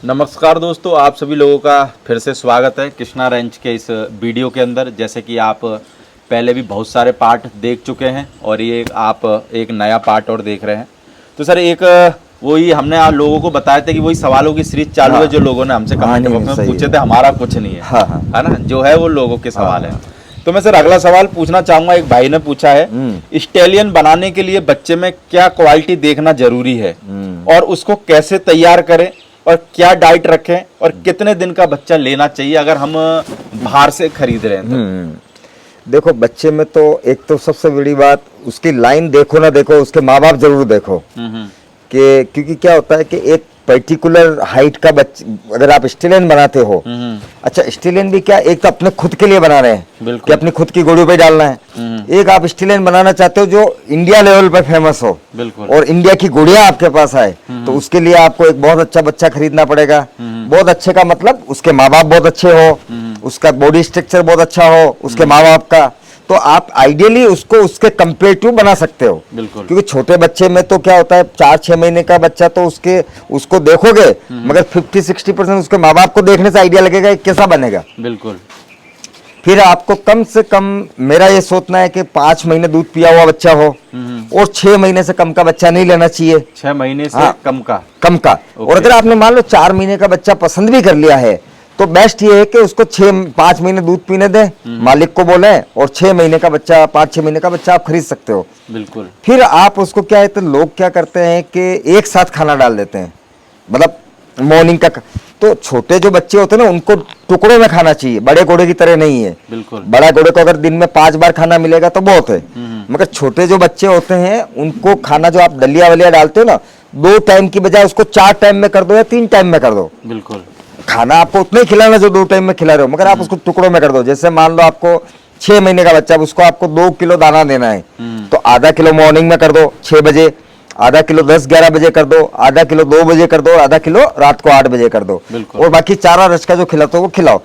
नमस्कार दोस्तों, आप सभी लोगों का फिर से स्वागत है कृष्णा रेंज के इस वीडियो के अंदर। जैसे कि आप पहले भी बहुत सारे पार्ट देख चुके हैं और ये आप एक नया पार्ट और देख रहे हैं। तो सर एक वही हमने आप लोगों को बताया था कि वही सवालों की सीरीज चालू है, जो लोगों ने हमसे कमेंट बॉक्स में पूछे थे। हमारा कुछ नहीं है, है ना, जो है वो लोगों के सवाल है। तो मैं सर अगला सवाल पूछना चाहूंगा। एक भाई ने पूछा है, स्टैलियन बनाने के लिए बच्चे में क्या क्वालिटी देखना जरूरी है और उसको कैसे तैयार करें और क्या डाइट रखें और कितने दिन का बच्चा लेना चाहिए अगर हम बाहर से खरीद रहे हैं तो? देखो, बच्चे में तो एक तो सबसे बड़ी बात उसकी लाइन देखो ना देखो, उसके माँ बाप जरूर देखो कि क्योंकि क्या होता है कि एक पर्टिकुलर हाइट का बच्चा अगर आप स्टेलियन बनाते हो, अच्छा स्टेलियन भी क्या एक तो अपने खुद के लिए बना रहे हैं कि अपनी खुद की घोड़ियों पे डालना है, एक आप स्टेलियन बनाना चाहते हो जो इंडिया लेवल पर फेमस हो और इंडिया की घोड़ियां आपके पास आए, तो उसके लिए आपको एक बहुत अच्छा बच्चा खरीदना पड़ेगा। बहुत अच्छे का मतलब उसके माँ बाप बहुत अच्छे हो, उसका बॉडी स्ट्रक्चर बहुत अच्छा हो उसके माँ बाप का, तो आप आइडियली उसको उसके कंपेरेटिव बना सकते हो। क्योंकि छोटे बच्चे में तो क्या होता है, 4-6 महीने का बच्चा तो उसको देखोगे मगर 50-60% उसके माँ बाप को देखने से आइडिया लगेगा कैसा बनेगा। बिल्कुल। फिर आपको कम से कम मेरा ये सोचना है कि 5 महीने दूध पिया हुआ बच्चा हो और 6 महीने से कम का बच्चा नहीं लेना चाहिए। 6 महीने से कम का। और अगर आपने मान लो 4 महीने का बच्चा पसंद भी कर लिया है तो बेस्ट ये है कि उसको 5 महीने दूध पीने दें, मालिक को बोले, और 6 महीने का बच्चा 5-6 महीने का बच्चा आप खरीद सकते हो। बिल्कुल। फिर आप उसको क्या है तो लोग क्या करते हैं कि एक साथ खाना डाल देते हैं, मतलब मॉर्निंग का। तो छोटे जो बच्चे होते हैं ना उनको टुकड़ों में खाना चाहिए, बड़े घोड़े की तरह नहीं है। बिल्कुल। बड़ा घोड़े को अगर दिन में 5 बार खाना मिलेगा तो बहुत है, मगर छोटे जो बच्चे होते हैं उनको खाना जो आप दलिया वलिया डालते हो ना, 2 टाइम की बजाय उसको 4 टाइम में कर दो या 3 टाइम में कर दो। बिल्कुल। खाना आपको उतना ही खिलाना जो 2 टाइम में खिला रहे हो, मगर आप उसको टुकड़ों में कर दो। जैसे मान लो आपको 6 महीने का बच्चा, उसको आपको 2 किलो दाना देना है, तो आधा किलो मॉर्निंग में कर दो 6 बजे, आधा किलो 10-11 बजे कर दो, आधा किलो 2 बजे कर दो, आधा किलो रात को 8 बजे कर दो, और बाकी चारा रच का जो खिलाते हो वो खिलाओ।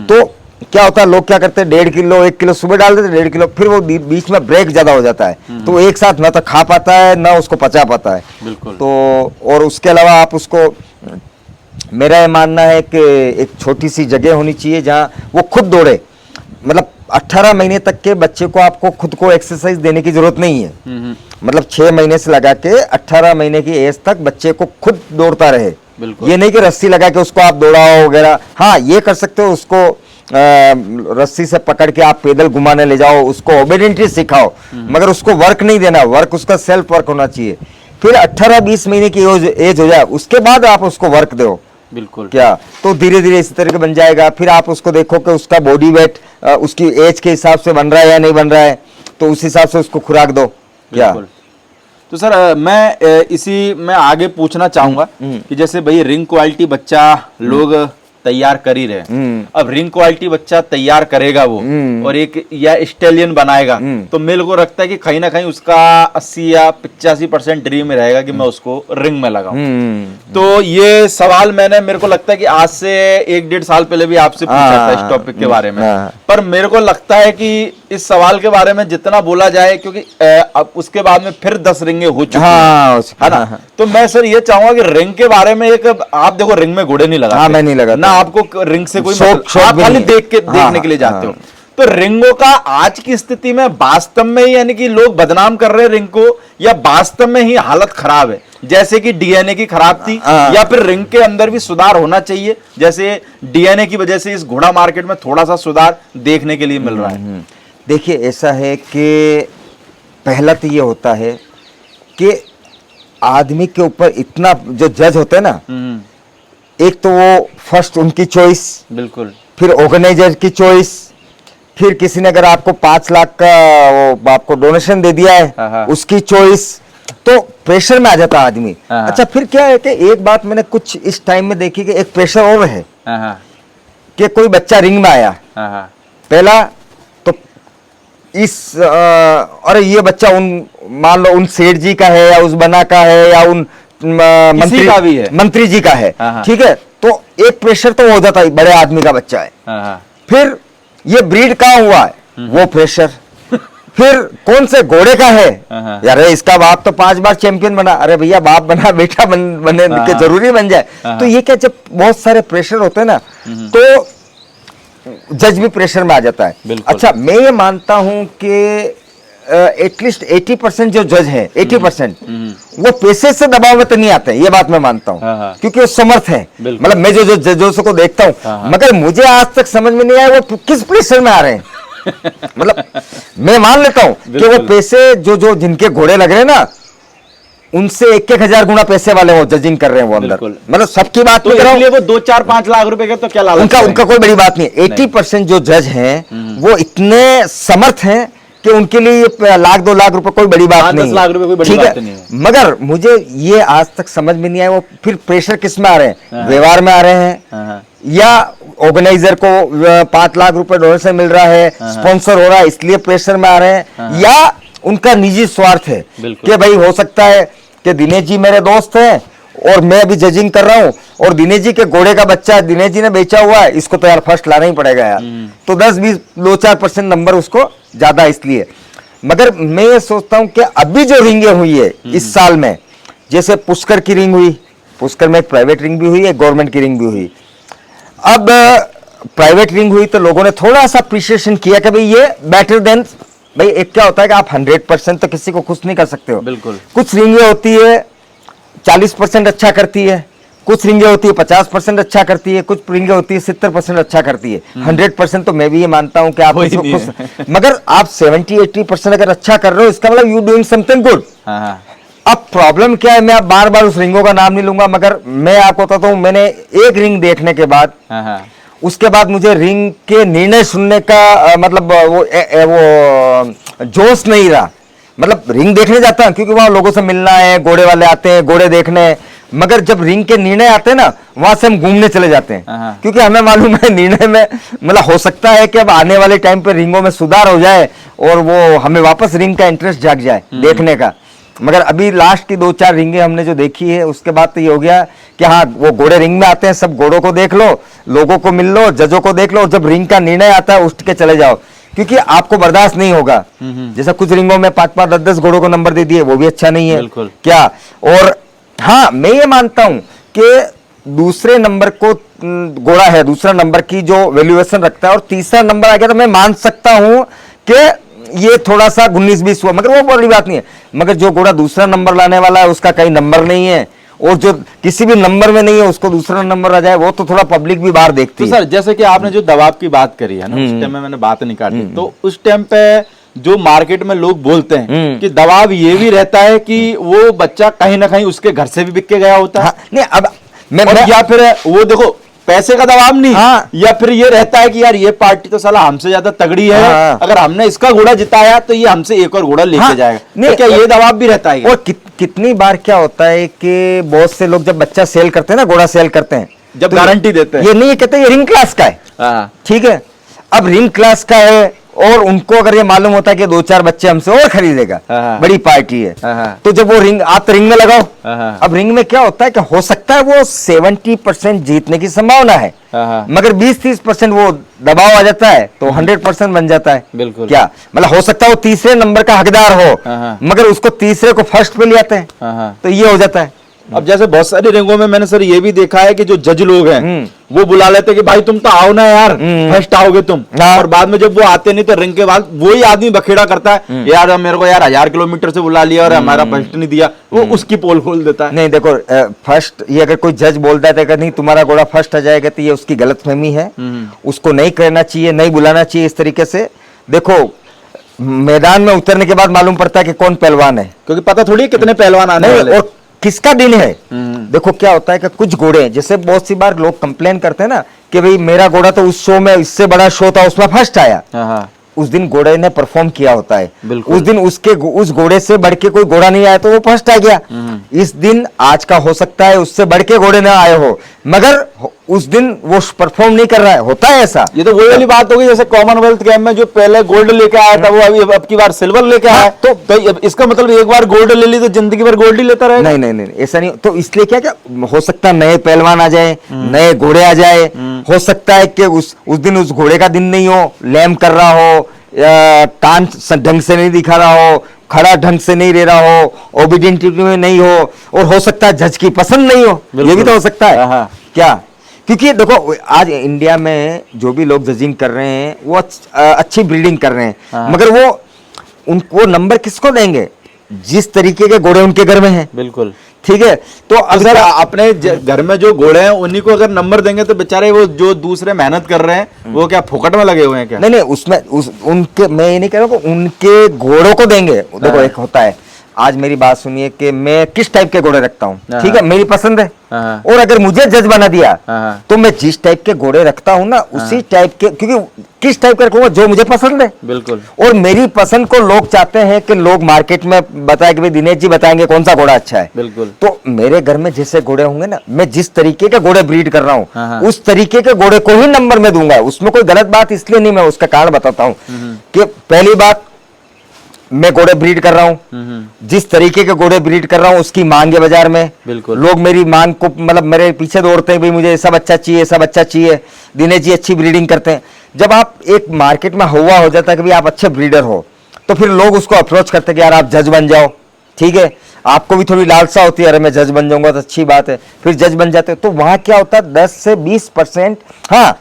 तो क्या होता है, लोग क्या करते हैं 1.5 किलो 1 किलो सुबह डाल देते, 1.5 किलो, फिर वो बीच में ब्रेक ज्यादा हो जाता है, तो एक साथ ना तो खा पाता है ना उसको पचा पाता है। तो और उसके अलावा आप उसको, मेरा ये मानना है कि एक छोटी सी जगह होनी चाहिए जहाँ वो खुद दौड़े। मतलब 18 महीने तक के बच्चे को आपको खुद को एक्सरसाइज देने की जरूरत नहीं है, मतलब 6 महीने से लगा के 18 महीने की एज तक बच्चे को खुद दौड़ता रहे। ये नहीं कि रस्सी लगा के उसको आप दौड़ाओ वगैरह, हाँ ये कर सकते हो, उसको रस्सी से पकड़ के आप पैदल घुमाने ले जाओ, उसको ओबेडेंटली सिखाओ, मगर उसको वर्क नहीं देना, वर्क उसका सेल्फ वर्क होना चाहिए। फिर 18-20 महीने की एज हो जाए उसके बाद आप उसको वर्क दो। बिल्कुल। क्या तो धीरे धीरे इसी तरह के बन जाएगा। फिर आप उसको देखो कि उसका बॉडी वेट उसकी एज के हिसाब से बन रहा है या नहीं बन रहा है, तो उस हिसाब से उसको खुराक दो। क्या तो सर मैं इसी में आगे पूछना चाहूंगा कि जैसे भाई रिंग क्वालिटी बच्चा लोग तैयार कर ही रहे, अब रिंग क्वालिटी बच्चा तैयार करेगा वो और एक या स्टेलियन बनाएगा, तो मेरे को लगता है कि कहीं ना कहीं उसका 80 या 85% ड्रीम रहेगा कि मैं उसको रिंग में लगाऊं। तो ये सवाल मेरे को लगता है कि आज से 1-1.5 साल पहले भी आपसे पूछा था इस टॉपिक के बारे में, पर मेरे को लगता है कि इस सवाल के बारे में जितना बोला जाए, क्योंकि अब उसके बाद में फिर 10 रिंगे हो चुकी है ना, तो मैं सर ये चाहूंगा कि रिंग के बारे में एक, आप देखो रिंग में घोड़े नहीं लगाते, मैं नहीं लगाता ना आपको रिंग से कोई मतलब, आप खाली देखने के लिए जाते हो। तो रिंगों का आज की स्थिति में वास्तव में यानी कि लोग बदनाम कर रहे हैं रिंग को, या वास्तव में ही हालत खराब है, जैसे कि डीएनए की खराब थी, या फिर रिंग के अंदर भी सुधार होना चाहिए, जैसे डीएनए की वजह से इस घोड़ा मार्केट में थोड़ा सा सुधार देखने के लिए मिल रहा है। देखिए ऐसा है कि पहला तो ये होता है कि आदमी के ऊपर इतना जो जज होते हैं ना, एक तो वो फर्स्ट उनकी चॉइस, बिल्कुल, फिर ऑर्गेनाइजर की चॉइस, फिर किसी ने अगर आपको 5 लाख का वो आपको डोनेशन दे दिया है उसकी चॉइस, तो प्रेशर में आ जाता आदमी। अच्छा फिर क्या है कि एक बात मैंने कुछ इस टाइम में देखी कि एक प्रेशर और है कि कोई बच्चा रिंग में आया, पहला तो अरे ये बच्चा उन मान लो उन सेठ जी का है या उस बना का है या उन मंत्री का भी है, मंत्री जी का है, ठीक है, तो एक प्रेशर तो हो जाता है, बड़े आदमी का बच्चा है। फिर ये ब्रीड कहाँ हुआ है वो प्रेशर, फिर कौन से घोड़े का है हाँ। यार, इसका बाप तो 5 बार चैंपियन बना। अरे भैया, बाप बना बेटा बने हाँ। के जरूरी बन जाए। हाँ। तो ये क्या, जब बहुत सारे प्रेशर होते हैं ना, तो जज भी प्रेशर में आ जाता है। बिल्कुल। अच्छा, मैं ये मानता हूं कि एटलीस्ट 80% जो जज है, 80% वो पैसे से दबाव में तो नहीं आते हैं, ये बात मैं मानता हूँ। हाँ। क्योंकि वो समर्थ है। बिल्कुल। मतलब मैं जो जजों को देखता हूँ, हाँ। मगर मुझे आज तक समझ में नहीं आया वो किस प्रेशर में आ रहे हैं। मतलब मैं मान लेता हूं कि वो पैसे जो जिनके घोड़े लग रहे हैं ना, उनसे 1,000 गुना पैसे वाले वो जजिंग कर रहे हैं वो अंदर। बिल्कुल। मतलब सबकी बात तो नहीं कर रहा हूं। इसलिए वो 2, 4, 5 लाख रुपए का तो क्या लालच उनका करेंगे? कोई बड़ी बात नहीं है। 80% जो जज हैं वो इतने समर्थ हैं कि उनके लिए ये लाख 2 लाख रुपए कोई बड़ी बात 5-10 नहीं है। लाख रुपए कोई बड़ी ठीक बात है? नहीं है। मगर मुझे ये आज तक समझ में नहीं आया वो फिर प्रेशर किस में आ रहे हैं, व्यवहार में आ रहे हैं, हाँ। या ऑर्गेनाइजर को 5 लाख रुपए डोनेशन मिल रहा है, स्पॉन्सर हो रहा है इसलिए प्रेशर में आ रहे हैं, या उनका निजी स्वार्थ है बिल्कुल। कि भाई हो सकता है कि दिनेश जी मेरे दोस्त हैं और मैं अभी जजिंग कर रहा हूं, और दिनेश जी के घोड़े का बच्चा दिनेश जी ने बेचा हुआ है, इसको तो यार फर्स्ट लाना ही पड़ेगा यार। तो 10-20 2-4% नंबर उसको ज्यादा इसलिए। मगर मैं ये सोचता हूं कि अभी जो रिंगें हुई है इस साल में, जैसे पुष्कर की रिंग हुई, पुष्कर में एक प्राइवेट रिंग भी हुई, एक गवर्नमेंट की रिंग भी हुई। अब प्राइवेट रिंग हुई तो लोगों ने थोड़ा सा अप्रिशिएशन किया कि भाई ये बेटर देन, भाई एक क्या होता है कि आप 100% तो किसी को खुश नहीं कर सकते हो। बिल्कुल। कुछ रिंगें होती है 40% अच्छा करती है, कुछ रिंगें होती है 50% अच्छा करती है, कुछ रिंगें होती है 70% अच्छा करती है। 100% तो मैं भी ये मानता हूं कि आप वही इसको नहीं खुश, मगर आप 70-80% अगर अच्छा कर रहे हो, इसका मतलब यू डूइंग समथिंग गुड। हाँ। अब प्रॉब्लम क्या है, मैं अब बार बार उस रिंगों का नाम नहीं लूंगा, मगर मैं आपको बताता हूं, मैंने एक रिंग देखने के बाद, हाँ। उसके बाद मुझे रिंग के निर्णय सुनने का मतलब वो जोश नहीं रहा। मतलब रिंग देखने जाता हूं क्योंकि वहां लोगों से मिलना है, घोड़े वाले आते हैं घोड़े देखने, मगर जब रिंग के निर्णय आते हैं ना, वहां से हम घूमने चले जाते हैं। हाँ। क्योंकि हमें मालूम है निर्णय में मतलब हो सकता है कि अब आने वाले टाइम पे रिंगों में सुधार हो जाए और वो हमें वापस रिंग का इंटरेस्ट जाग जाए देखने का। मगर अभी लास्ट की 2-4 रिंगें हमने जो देखी है, उसके बाद तो ये हो गया कि हाँ, वो घोड़े रिंग में आते हैं, सब घोड़ों को देख लो, लोगों को मिल लो, जजों को देख लो, और जब रिंग का निर्णय आता है उठ के चले जाओ, क्योंकि आपको बर्दाश्त नहीं होगा। जैसा कुछ रिंगों में 5-5, 10-10 घोड़ों को नंबर दे दिए, वो भी अच्छा नहीं है। बिल्कुल। क्या, और हाँ, मैं ये मानता हूं कि दूसरे नंबर को घोड़ा है, दूसरा नंबर की जो वैल्यूएशन रखता है, और तीसरा नंबर आ गया तो मैं मान सकता हूं कि ये थोड़ा सा 19-20 हुआ, मगर वो बड़ी बात नहीं है। मगर जो घोड़ा दूसरा नंबर लाने वाला है उसका कहीं नंबर नहीं है, और जो किसी भी नंबर में नहीं है उसको दूसरा नंबर आ जाए, वो तो थोड़ा पब्लिक भी बाहर देखती तो है। सर, जैसे कि आपने जो दबाव की बात करी है ना, उस टाइम में मैंने बात नहीं काटी, तो उस टाइम पे जो मार्केट में लोग बोलते हैं कि दबाव ये भी रहता है कि वो बच्चा कहीं ना कहीं उसके घर से भी बिक के गया होता है। हाँ, नहीं, अब मैं या फिर वो देखो पैसे का दबाव नहीं, हाँ। या फिर ये रहता है कि यार ये पार्टी तो साला हमसे ज्यादा तगड़ी है, हाँ। अगर हमने इसका घोड़ा जिताया तो ये हमसे एक और घोड़ा लेके हाँ, जाएगा। नहीं, तो क्या ये दबाव भी रहता है? और कितनी बार क्या होता है कि बहुत से लोग जब बच्चा सेल करते हैं ना, घोड़ा सेल करते हैं, जब तो गारंटी देते हैं, ये नहीं कहते ये रिंग क्लास का है। हाँ। ठीक है, अब रिंग क्लास का है, और उनको अगर ये मालूम होता है कि 2-4 बच्चे हमसे और खरीदेगा, हाँ। बड़ी पार्टी है, हाँ। तो जब वो रिंग, आप तो रिंग में लगाओ। हाँ। अब रिंग में क्या होता है कि हो सकता है वो 70% जीतने की संभावना है, हाँ। मगर 20-30% वो दबाव आ जाता है तो 100% बन जाता है। बिल्कुल। क्या मतलब, हो सकता है वो तीसरे नंबर का हकदार हो, हाँ। मगर उसको तीसरे को फर्स्ट पे ले आते हैं, हाँ। तो ये हो जाता है। अब जैसे बहुत सारी रिंगों में मैंने सर ये भी देखा है कि जो जज लोग हैं वो बुला लेते हैं कि भाई तुम तो आओ ना यार, फर्स्ट आओगे तुम, हाँ। और बाद में जब वो आते नहीं तो रिंग के बाद वही आदमी बखेड़ा करता है, यार मेरे को यार 1000 किलोमीटर से बुला लिया और हमारा फर्स्ट नहीं दिया, वो उसकी पोल खोल देता है। नहीं देखो, फर्स्ट ये अगर कोई जज बोलता है नहीं तुम्हारा घोड़ा फर्स्ट आ जाएगा, तो ये उसकी गलतफहमी है, उसको नहीं करना चाहिए, नहीं बुलाना चाहिए इस तरीके से। देखो, मैदान में उतरने के बाद मालूम पड़ता है कि कौन पहलवान है, क्योंकि पता थोड़ी है कितने पहलवान आने वाले हैं। और किसका दिन है। देखो क्या होता है कि कुछ घोड़े, जैसे बहुत सी बार लोग कंप्लेन करते हैं ना कि भाई मेरा घोड़ा तो उस शो में, इससे बड़ा शो था उसमें फर्स्ट आया, हाँ। उस दिन घोड़े ने परफॉर्म किया होता है, बिल्कुल। उस दिन उस घोड़े से बढ़ के कोई घोड़ा नहीं आया तो वो फर्स्ट आ गया। इस दिन आज का हो सकता है उससे बढ़ के घोड़े ना आए हो, मगर उस दिन वो परफॉर्म नहीं कर रहा है, होता है ऐसा। ये तो वही वाली बात होगी जैसे कॉमनवेल्थ गेम में जो पहले गोल्ड लेके आया था वो अभी अब की बार सिल्वर लेके आया, तो इसका मतलब एक बार गोल्ड ले ली तो जिंदगी भर गोल्ड ही लेता रहेगा? नहीं, ऐसा नहीं। तो इसलिए क्या हो सकता है नए पहलवान आ जाए, नए घोड़े आ जाए, हो सकता है कि उस दिन उस घोड़े का दिन नहीं हो, लैम कर रहा हो, कान ढंग से नहीं दिखा रहा हो, खड़ा ढंग से नहीं रह रहा हो, ओबीडियंट में नहीं हो, और हो सकता है जज की पसंद नहीं हो, ये भी तो हो सकता है। हाँ। क्या, क्योंकि देखो आज इंडिया में जो भी लोग जजिंग कर रहे हैं वो अच्छी ब्रीडिंग कर रहे हैं, हाँ। मगर वो उनको नंबर किसको देंगे? जिस तरीके के घोड़े उनके घर में हैं। बिल्कुल ठीक है, तो अब सर अपने घर में जो घोड़े हैं उन्हीं को अगर नंबर देंगे तो बेचारे वो जो दूसरे मेहनत कर रहे हैं वो क्या फुकट में लगे हुए हैं क्या? नहीं उसमें उनके, मैं ये नहीं कह रहा हूँ, उनके घोड़ों को देंगे। देखो एक होता है, आज मेरी बात सुनिए कि मैं किस टाइप के घोड़े रखता हूँ, ठीक है, मेरी पसंद है, और अगर मुझे जज बना दिया तो मैं जिस टाइप के घोड़े रखता हूँ ना उसी टाइप के, क्योंकि किस टाइप के रखूंगा जो मुझे पसंद है। बिल्कुल। और मेरी पसंद को लोग चाहते हैं कि लोग मार्केट में बताए कि भाई दिनेश जी बताएंगे कौन सा घोड़ा अच्छा है। बिल्कुल। तो मेरे घर में जैसे घोड़े होंगे ना, मैं जिस तरीके के घोड़े ब्रीड कर रहा हूँ उस तरीके के घोड़े को ही नंबर में दूंगा। उसमें कोई गलत बात इसलिए नहीं, मैं उसका कारण बताता हूँ कि पहली बात, मैं घोड़े ब्रीड कर रहा हूँ, जिस तरीके के घोड़े ब्रीड कर रहा हूँ उसकी मांग है बाजार में। बिल्कुल। लोग मेरी मांग को मतलब मेरे पीछे दौड़ते हैं, भाई मुझे सब अच्छा चाहिए, सब अच्छा चाहिए, दिनेश जी अच्छी ब्रीडिंग करते हैं। जब आप एक मार्केट में हुआ हो जाता है कि भाई आप अच्छे ब्रीडर हो, तो फिर लोग उसको अप्रोच करते हैं कि यार आप जज बन जाओ, ठीक है, आपको भी थोड़ी लालसा होती है, अरे मैं जज बन जाऊंगा तो अच्छी बात है, फिर जज बन जाते हैं। तो वहां क्या होता है 10 से 20%, हाँ,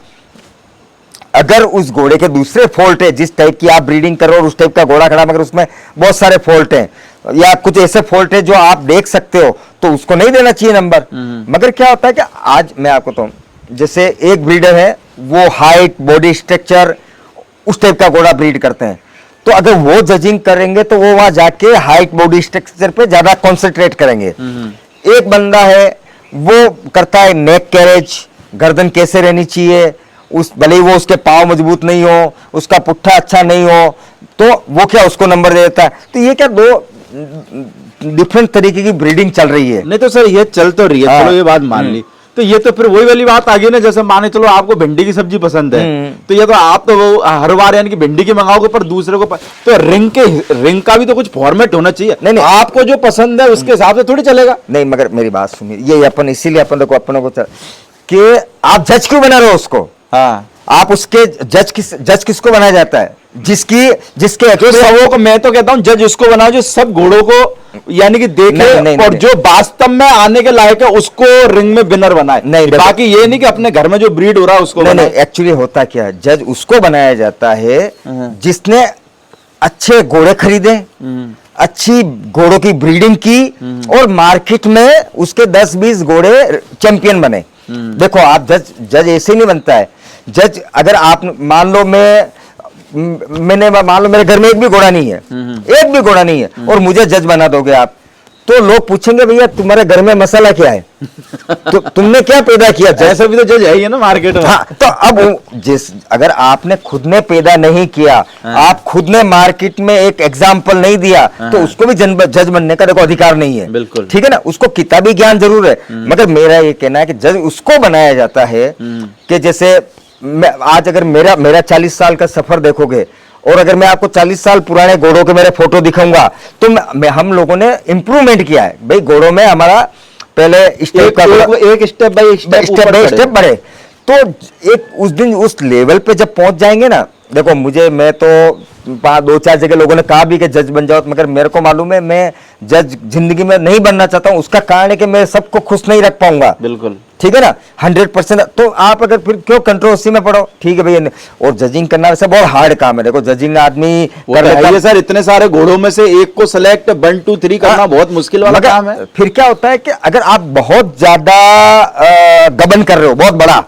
अगर उस घोड़े के दूसरे फॉल्ट है, जिस टाइप की आप ब्रीडिंग कर रहे हो उस टाइप का घोड़ा खड़ा, मगर उसमें बहुत सारे फॉल्ट हैं या कुछ ऐसे फॉल्ट है जो आप देख सकते हो, तो उसको नहीं देना चाहिए नंबर। मगर क्या होता है कि आज मैं आपको तो, जैसे एक ब्रीडर है वो हाइट, बॉडी स्ट्रक्चर उस टाइप का घोड़ा ब्रीड करते हैं, तो अगर वो जजिंग करेंगे तो वो वहां जाके हाइट, बॉडी स्ट्रक्चर पे ज्यादा कॉन्सेंट्रेट करेंगे। एक बंदा है वो करता है नेक कैरेज, गर्दन कैसे रहनी चाहिए, उस भले ही वो उसके पाँव मजबूत नहीं हो, उसका पुट्ठा अच्छा नहीं हो, तो वो क्या उसको नंबर दे देता है। तो ये क्या दो डिफरेंट तरीके की ब्रीडिंग चल रही है। नहीं तो सर ये चल तो रही है, चलो ये बात मान ली, तो ये तो फिर वही वाली बात आ गई ना, जैसे माने चलो आपको भिंडी की सब्जी पसंद है, तो ये तो आप तो वो हर बार यानी कि भिंडी की मंगाओगे, पर दूसरे को तो रिंग का भी तो कुछ फॉर्मेट होना चाहिए। नहीं, आपको जो पसंद है उसके हिसाब से थोड़ी चलेगा। नहीं मगर मेरी बात सुनिए, ये अपन इसीलिए अपन देखो अपनों को कि आप जज क्यों बना रहे हो उसको? हाँ, आप उसके जज किसको बनाया जाता है? जिसके जो सबों को, मैं तो कहता हूं जज उसको बनाओ जो सब घोड़ों को यानी कि देखे नहीं, और जो वास्तव में आने के लायक है उसको रिंग में विनर बनाए। नहीं, बाकी ये नहीं कि अपने घर में जो ब्रीड हो रहा है उसको नहीं, एक्चुअली होता क्या है, जज उसको बनाया जाता है जिसने अच्छे घोड़े खरीदे, अच्छी घोड़ों की ब्रीडिंग की, और मार्केट में उसके 10-20 घोड़े चैंपियन बने। देखो आप जज ऐसे नहीं बनता है। जज अगर आप मान लो मान लो मेरे घर में एक भी घोड़ा नहीं है, एक भी घोड़ा नहीं है, और मुझे जज बना दोगे आप, तो लोग पूछेंगे भैया तुम्हारे घर में मसाला क्या है, तो तुमने क्या पैदा किया? ऐसा भी तो जज है ही ना मार्केट में। हाँ, तो अब अगर आपने खुद ने पैदा नहीं किया, आप खुद ने मार्केट में एक एग्जाम्पल नहीं दिया, तो उसको भी जज बनने का देखो अधिकार नहीं है। बिल्कुल, ठीक है ना, उसको किताबी ज्ञान जरूर है, मगर मेरा ये कहना है कि जज उसको बनाया जाता है कि जैसे आज अगर मेरा 40 साल का सफर देखोगे, और अगर मैं आपको 40 साल पुराने घोड़ों के मेरे फोटो दिखाऊंगा, तो हम लोगों ने इंप्रूवमेंट किया है भाई घोड़ों में। हमारा पहले स्टेप एक स्टेप बाय स्टेप बढ़े, तो एक उस दिन उस लेवल पे जब पहुंच जाएंगे ना, देखो मैं तो 2-4 जगह लोगों ने कहा भी कि जज बन जाओ, मगर मेरे को मालूम है मैं जज जिंदगी में नहीं बनना चाहता हूं। उसका कारण है कि मैं सबको खुश नहीं रख पाऊंगा। बिल्कुल, ठीक है ना, 100%। तो आप अगर फिर क्यों कंट्रोवर्सी में पड़ो? ठीक है भैया, और जजिंग करना वैसे बहुत हार्ड काम है। देखो जजिंग आदमी कर लेता है सर, इतने सारे घोड़ों में से एक को सिलेक्ट 1, 2, 3 करना बहुत मुश्किल वाला काम है। फिर क्या होता है कि अगर आप बहुत ज्यादा गबन कर रहे हो, बहुत बड़ा,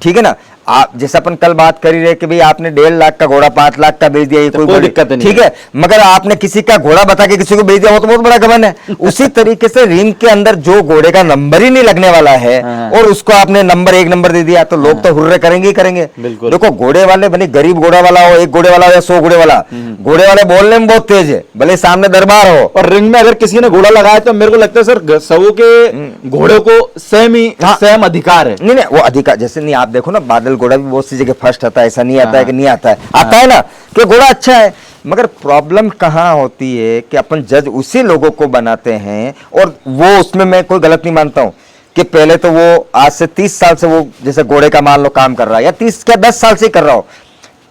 ठीक है ना, आप जैसे अपन कल बात कर ही रहे कि भाई आपने 1.5 लाख का घोड़ा 5 लाख का बेच दिया, ये कोई दिक्कत नहीं, ठीक है, मगर आपने किसी का घोड़ा बता के किसी को बेच दिया, वो तो बहुत बड़ा गबन है। उसी तरीके से रिंग के अंदर जो घोड़े का नंबर ही नहीं लगने वाला है और उसको आपने एक नंबर दे दिया, तो लोग तो हुर्रे करेंगे ही करेंगे। देखो घोड़े वाले भले गरीब घोड़ा वाला हो, 1 घोड़े वाला हो या 100 घोड़े वाला, घोड़े वाले बोलने में बहुत तेज है, भले सामने दरबार हो। और रिंग में अगर किसी ने घोड़ा लगाया तो मेरे को लगता है सर सबों के घोड़े को सेम अधिकार है। नहीं, वो अधिकार जैसे नहीं, आप देखो ना बादल घोड़ा भी बहुत सी जगह फर्स्ट आता है, ऐसा नहीं आता है कि नहीं आता है, आता है ना कि घोड़ा अच्छा है। मगर प्रॉब्लम कहाँ होती है कि अपन जज उसी लोगों को बनाते हैं, और वो उसमें मैं कोई गलत नहीं मानता हूं कि पहले तो वो आज से 30 साल से वो जैसे घोड़े का मान लो काम कर रहा है, या 30 क्या 10 साल से कर रहा हो,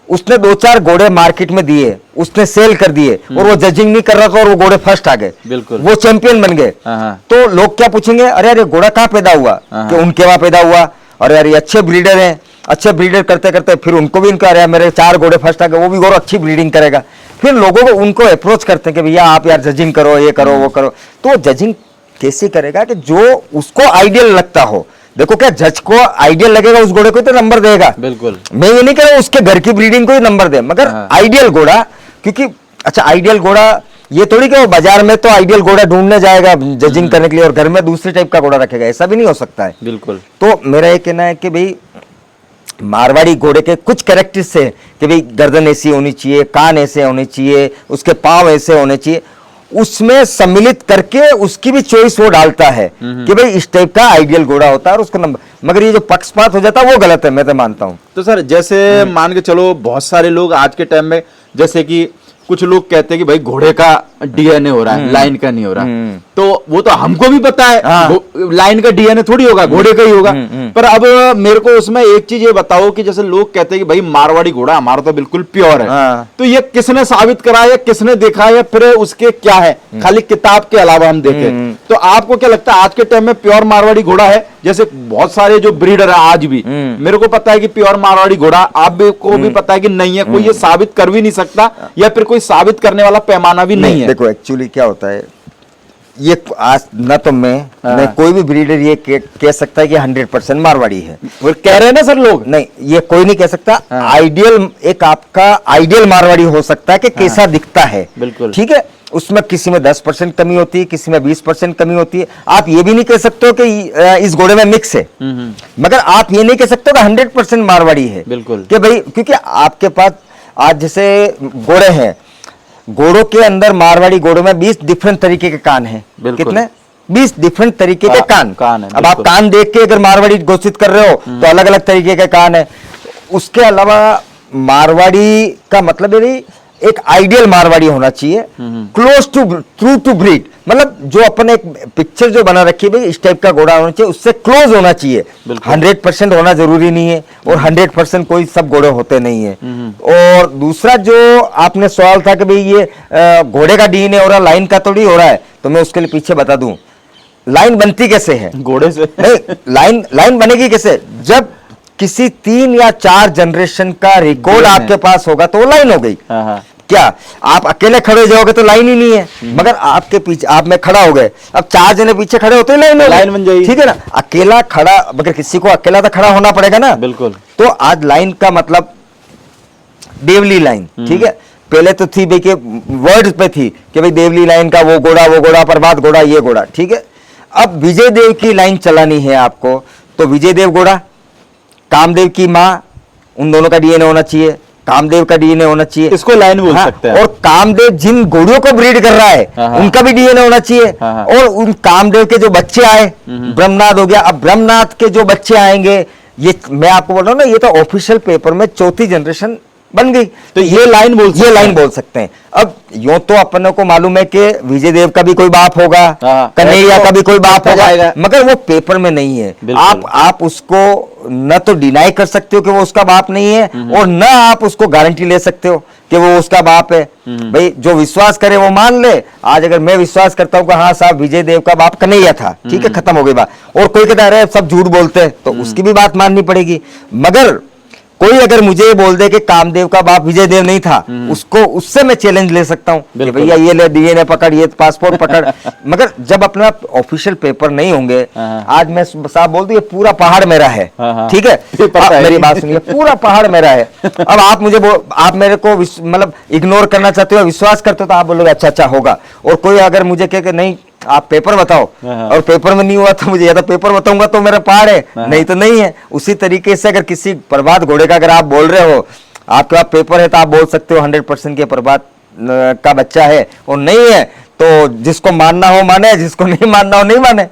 उसने 2-4 घोड़े मार्केट में दिए, उसने सेल कर दिए और वो जजिंग नहीं कर रहा था और वो घोड़े फर्स्ट आ गए, बिल्कुल, वो चैंपियन बन गए। तो लोग क्या पूछेंगे, अरे अरे घोड़ा कहाँ पैदा हुआ, कि उनके वहां पैदा हुआ, अरे अरे अच्छे ब्रीडर हैं, अच्छे ब्रीडर करते करते फिर उनको भी इनका, अरे मेरे 4 घोड़े फर्स्ट आ गए, वो भी घोड़ा अच्छी ब्रीडिंग करेगा। फिर लोगों को उनको अप्रोच करते हैं कि भैया आप यार जजिंग करो, ये करो वो करो। तो जजिंग कैसे करेगा कि जो उसको आइडियल लगता हो। देखो क्या जज को आइडियल लगेगा उस घोड़े को तो नंबर देगा, बिल्कुल। मैं ये नहीं कह रहा हूं उसके घर की ब्रीडिंग को ही नंबर दे, मगर आइडियल घोड़ा, क्योंकि अच्छा आइडियल घोड़ा ये थोड़ी कि वो बाजार में तो आइडियल घोड़ा ढूंढने जाएगा जजिंग करने के लिए और घर में दूसरे टाइप का घोड़ा रखेगा, ऐसा भी नहीं हो सकता है। बिल्कुल। तो मेरा ये कहना है कि भाई मारवाड़ी घोड़े के कुछ कैरेक्टर्स है कि भाई गर्दन ऐसी होनी चाहिए, कान ऐसे होने चाहिए, उसके पांव ऐसे होने चाहिए, उसमें सम्मिलित करके उसकी भी चॉइस वो डालता है कि भाई इस टाइप का आइडियल घोड़ा होता है और उसको नंबर। मगर ये जो पक्षपात हो जाता है वो गलत है, मैं तो मानता हूं। तो सर जैसे मान के चलो बहुत सारे लोग आज के टाइम में, जैसे कि कुछ लोग कहते हैं कि भाई घोड़े का डीएनए हो रहा है, लाइन का नहीं हो रहा, तो वो तो हमको भी पता है लाइन का डीएनए थोड़ी होगा, घोड़े का ही होगा। पर अब मेरे को उसमें एक चीज ये बताओ कि जैसे लोग कहते हैं कि भाई मारवाड़ी घोड़ा हमारा तो बिल्कुल प्योर है, तो ये किसने साबित करा या किसने देखा या फिर उसके क्या है, खाली किताब के अलावा हम देखें तो आपको क्या लगता है आज के टाइम में प्योर मारवाड़ी घोड़ा है? जैसे बहुत सारे जो ब्रीडर है आज भी, मेरे को पता है कि प्योर मारवाड़ी घोड़ा, आप को भी पता है कि नहीं है, कोई ये साबित कर भी नहीं सकता या फिर कोई साबित करने वाला पैमाना भी नहीं है। देखो एक्चुअली क्या होता है, ये आज न तो मैं कोई भी ब्रीडर ये कह सकता है कि 100% मारवाड़ी है, वो कह रहे हैं ना सर लोग, नहीं ये कोई नहीं कह सकता। आइडियल एक आपका आइडियल मारवाड़ी हो सकता है कि कैसा दिखता है, बिल्कुल ठीक है, उसमें किसी में 10% कमी होती है, किसी में 20% कमी होती है। आप ये भी नहीं कह सकते हो कि इस घोड़े में मिक्स है, मगर आप ये नहीं कह सकते हो कि 100% मारवाड़ी है, बिल्कुल, कि भाई क्योंकि आपके पास आज जैसे घोड़े हैं, घोड़ों के अंदर मारवाड़ी घोड़ों में 20 डिफरेंट तरीके के कान हैं। कितने? 20 डिफरेंट तरीके के कान है। अब आप कान देख के अगर मारवाड़ी घोषित कर रहे हो तो अलग अलग तरीके के कान है। उसके अलावा मारवाड़ी का मतलब ये एक आइडियल मारवाड़ी होना चाहिए, close to true to breed, मतलब जो अपन एक पिक्चर जो बना रखी है भाई इस टाइप का घोड़ा होना चाहिए, उससे क्लोज होना चाहिए। 100% होना जरूरी नहीं है और 100% कोई सब घोड़े होते नहीं है। और दूसरा जो आपने सवाल था कि भाई ये घोड़े का डीएनए हो रहा, लाइन का थोड़ी हो रहा है, तो मैं उसके लिए पीछे बता दूं लाइन बनती कैसे है घोड़े से। नहीं, लाइन बनेगी कैसे, जब किसी 3 या 4 जनरेशन का रिकॉर्ड आपके पास होगा तो वो लाइन हो गई। क्या आप अकेले खड़े हो जाओगे तो लाइन ही नहीं है, मगर आपके पीछे आप में खड़ा हो गए, अब 4 जने पीछे खड़े होते ही लाइन बन जाएगी, ठीक है ना। अकेला खड़ा, मगर किसी को अकेला तो खड़ा होना पड़ेगा ना, बिल्कुल। तो आज लाइन का मतलब देवली लाइन, ठीक है, पहले तो थी भाई के वर्ड पे थी कि भाई देवली लाइन का वो घोड़ा, प्रभात घोड़ा, ये घोड़ा, ठीक है। अब विजय देव की लाइन चलानी है आपको, तो विजय देव घोड़ा, कामदेव की माँ, उन दोनों का डीएनए होना चाहिए, कामदेव का डीएनए होना चाहिए, इसको लाइन बोल सकते हैं। और कामदेव जिन घोड़ों को ब्रीड कर रहा है उनका भी डीएनए होना चाहिए। और उन कामदेव के जो बच्चे आए, ब्रह्मनाथ हो गया, अब ब्रह्मनाथ के जो बच्चे आएंगे, ये मैं आपको बोल रहा हूं ना, ये तो ऑफिशियल पेपर में 4थी जनरेशन बन गई, तो ये लाइन बोल सकते हैं। अब यूं तो अपनों को मालूम है कि विजय देव का भी कोई बाप होगा, कन्हैया का भी कोई बाप होगा, मगर वो पेपर में नहीं है। आप उसको न तो डिनाई कर सकते हो कि वो उसका बाप नहीं है, और न आप उसको गारंटी ले सकते हो कि वो उसका बाप है। भाई जो विश्वास करे वो मान ले। आज अगर मैं विश्वास करता हूँ कि हाँ साहब विजय देव का बाप कन्हैया था, ठीक है, खत्म हो गई बात, और कोई कहता है सब झूठ बोलते हैं, तो उसकी भी बात माननी पड़ेगी। मगर कोई अगर मुझे बोल दे कि कामदेव का बाप विजय देव नहीं था, उसको उससे मैं चैलेंज ले सकता हूँ कि भैया ये ले डीएनए पकड़, ये पासपोर्ट पकड़। मगर जब अपना ऑफिशियल पेपर नहीं होंगे, आज मैं साहब बोल दूं ये पूरा पहाड़ मेरा है, ठीक है, मेरी बात सुनिए, पूरा पहाड़ मेरा है। अब आप मेरे को मतलब इग्नोर करना चाहते हो, विश्वास करते हो, तो आप बोलोगे अच्छा होगा। और कोई अगर मुझे कहे कि नहीं आप पेपर बताओ, और पेपर में नहीं हुआ तो मुझे, या तो पेपर बताऊंगा तो मेरा पहाड़ है, नहीं तो नहीं है। उसी तरीके से अगर किसी प्रभात घोड़े का अगर आप बोल रहे हो, आपके पास पेपर है, तो आप बोल सकते हो 100% के प्रभात का बच्चा है, और नहीं है तो जिसको मानना हो माने, जिसको नहीं मानना हो नहीं माने।